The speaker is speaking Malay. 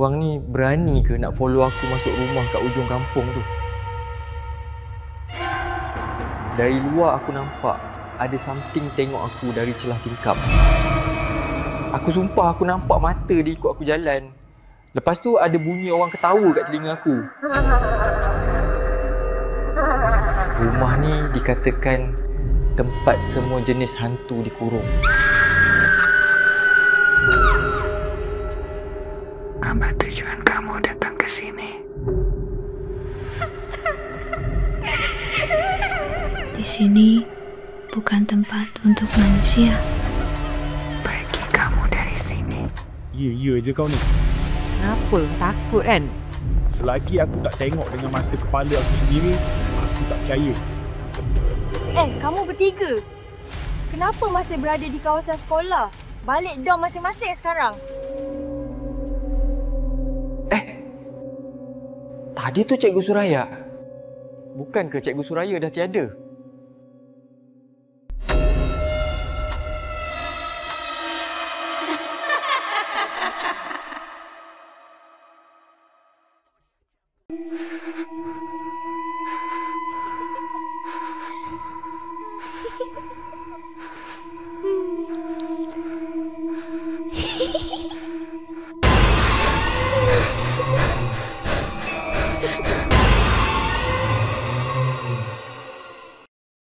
abang ni berani ke nak follow aku masuk rumah kat ujung kampung tu? Dari luar aku nampak ada something tengok aku dari celah tingkap. Aku sumpah aku nampak mata dia ikut aku jalan. Lepas tu ada bunyi orang ketawa kat telinga aku. Rumah ni dikatakan tempat semua jenis hantu dikurung. Apa tujuan kamu datang ke sini? Di sini bukan tempat untuk manusia. Pergi kamu dari sini. Ya je kau ni. Kenapa? Takut kan? Selagi aku tak tengok dengan mata kepala aku sendiri, aku tak percaya. Kamu bertiga. Kenapa masih berada di kawasan sekolah? Balik dorm masing-masing sekarang. Tadi tu Cikgu Suraya. Bukankah Cikgu Suraya dah tiada?